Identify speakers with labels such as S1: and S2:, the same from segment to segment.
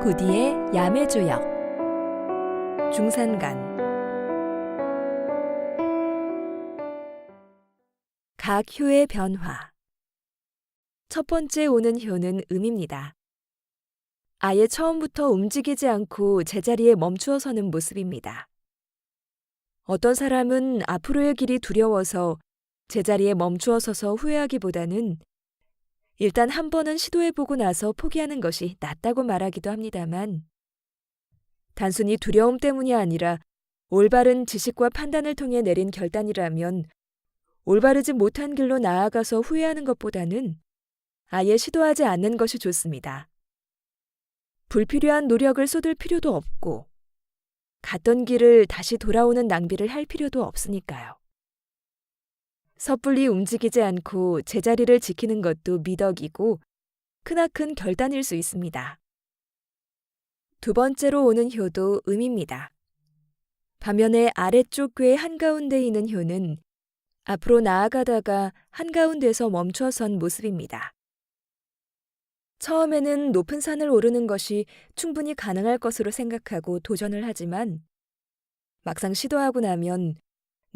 S1: 고디의 야매조역 중산간 각 효의 변화. 첫 번째 오는 효는 음입니다. 아예 처음부터 움직이지 않고 제자리에 멈추어 서는 모습입니다. 어떤 사람은 앞으로의 길이 두려워서 제자리에 멈추어 서서 후회하기보다는 일단 한 번은 시도해보고 나서 포기하는 것이 낫다고 말하기도 합니다만, 단순히 두려움 때문이 아니라 올바른 지식과 판단을 통해 내린 결단이라면 올바르지 못한 길로 나아가서 후회하는 것보다는 아예 시도하지 않는 것이 좋습니다. 불필요한 노력을 쏟을 필요도 없고 갔던 길을 다시 돌아오는 낭비를 할 필요도 없으니까요. 섣불리 움직이지 않고 제자리를 지키는 것도 미덕이고 크나큰 결단일 수 있습니다. 두 번째로 오는 효도 음입니다. 반면에 아래쪽 궤 한가운데 있는 효는 앞으로 나아가다가 한가운데서 멈춰선 모습입니다. 처음에는 높은 산을 오르는 것이 충분히 가능할 것으로 생각하고 도전을 하지만 막상 시도하고 나면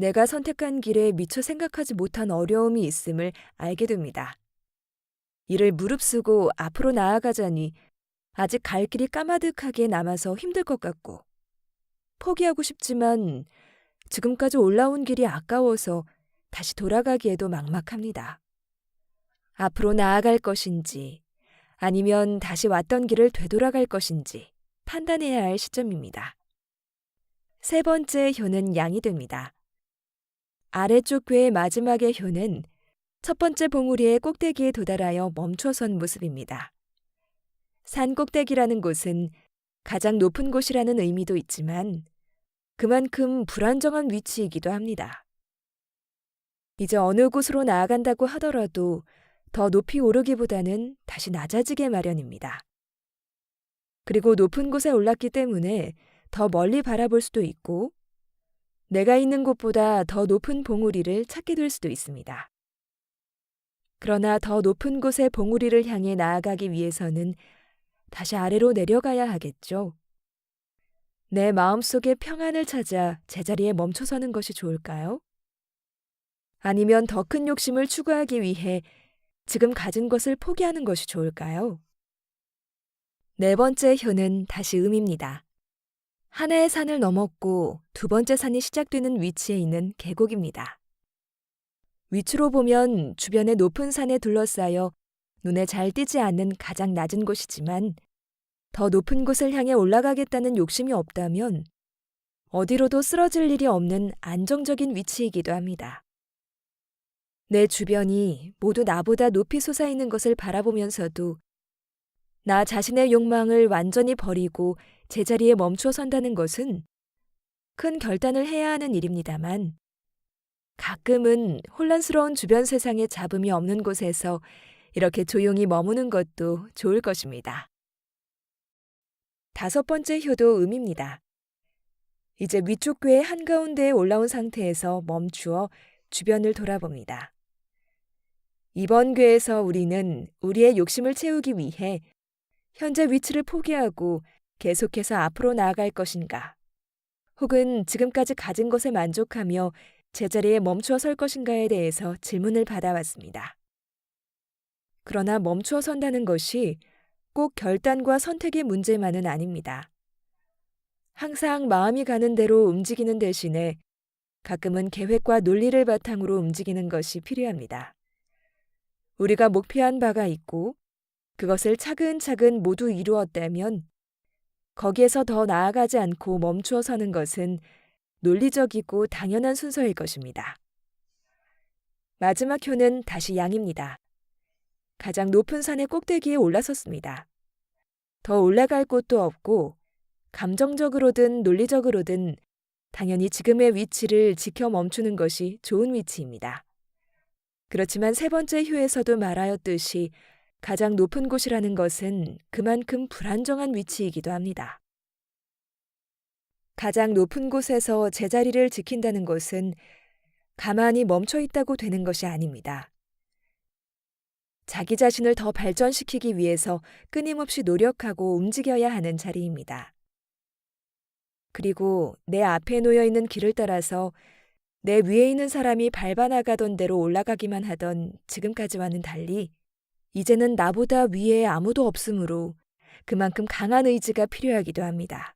S1: 내가 선택한 길에 미처 생각하지 못한 어려움이 있음을 알게 됩니다. 이를 무릅쓰고 앞으로 나아가자니 아직 갈 길이 까마득하게 남아서 힘들 것 같고 포기하고 싶지만 지금까지 올라온 길이 아까워서 다시 돌아가기에도 막막합니다. 앞으로 나아갈 것인지 아니면 다시 왔던 길을 되돌아갈 것인지 판단해야 할 시점입니다. 세 번째 효는 양이 됩니다. 아래쪽 궤의 마지막의 효는 첫 번째 봉우리의 꼭대기에 도달하여 멈춰선 모습입니다. 산 꼭대기라는 곳은 가장 높은 곳이라는 의미도 있지만 그만큼 불안정한 위치이기도 합니다. 이제 어느 곳으로 나아간다고 하더라도 더 높이 오르기보다는 다시 낮아지게 마련입니다. 그리고 높은 곳에 올랐기 때문에 더 멀리 바라볼 수도 있고 내가 있는 곳보다 더 높은 봉우리를 찾게 될 수도 있습니다. 그러나 더 높은 곳의 봉우리를 향해 나아가기 위해서는 다시 아래로 내려가야 하겠죠. 내 마음속의 평안을 찾아 제자리에 멈춰서는 것이 좋을까요? 아니면 더 큰 욕심을 추구하기 위해 지금 가진 것을 포기하는 것이 좋을까요? 네 번째 효는 다시 음입니다. 하나의 산을 넘었고 두 번째 산이 시작되는 위치에 있는 계곡입니다. 위치로 보면 주변의 높은 산에 둘러싸여 눈에 잘 띄지 않는 가장 낮은 곳이지만 더 높은 곳을 향해 올라가겠다는 욕심이 없다면 어디로도 쓰러질 일이 없는 안정적인 위치이기도 합니다. 내 주변이 모두 나보다 높이 솟아있는 것을 바라보면서도 나 자신의 욕망을 완전히 버리고 제자리에 멈춰 선다는 것은 큰 결단을 해야 하는 일입니다만 가끔은 혼란스러운 주변 세상에 잡음이 없는 곳에서 이렇게 조용히 머무는 것도 좋을 것입니다. 다섯 번째 효도 음입니다. 이제 위쪽 궤의 한가운데에 올라온 상태에서 멈추어 주변을 돌아봅니다. 이번 궤에서 우리는 우리의 욕심을 채우기 위해 현재 위치를 포기하고 계속해서 앞으로 나아갈 것인가? 혹은 지금까지 가진 것에 만족하며 제자리에 멈추어 설 것인가에 대해서 질문을 받아왔습니다. 그러나 멈추어 선다는 것이 꼭 결단과 선택의 문제만은 아닙니다. 항상 마음이 가는 대로 움직이는 대신에 가끔은 계획과 논리를 바탕으로 움직이는 것이 필요합니다. 우리가 목표한 바가 있고 그것을 차근차근 모두 이루었다면 거기에서 더 나아가지 않고 멈추어 서는 것은 논리적이고 당연한 순서일 것입니다. 마지막 효는 다시 양입니다. 가장 높은 산의 꼭대기에 올라섰습니다. 더 올라갈 곳도 없고 감정적으로든 논리적으로든 당연히 지금의 위치를 지켜 멈추는 것이 좋은 위치입니다. 그렇지만 세 번째 효에서도 말하였듯이 가장 높은 곳이라는 것은 그만큼 불안정한 위치이기도 합니다. 가장 높은 곳에서 제자리를 지킨다는 것은 가만히 멈춰 있다고 되는 것이 아닙니다. 자기 자신을 더 발전시키기 위해서 끊임없이 노력하고 움직여야 하는 자리입니다. 그리고 내 앞에 놓여 있는 길을 따라서 내 위에 있는 사람이 밟아나가던 대로 올라가기만 하던 지금까지와는 달리 이제는 나보다 위에 아무도 없으므로 그만큼 강한 의지가 필요하기도 합니다.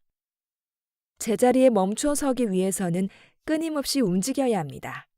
S1: 제자리에 멈추어 서기 위해서는 끊임없이 움직여야 합니다.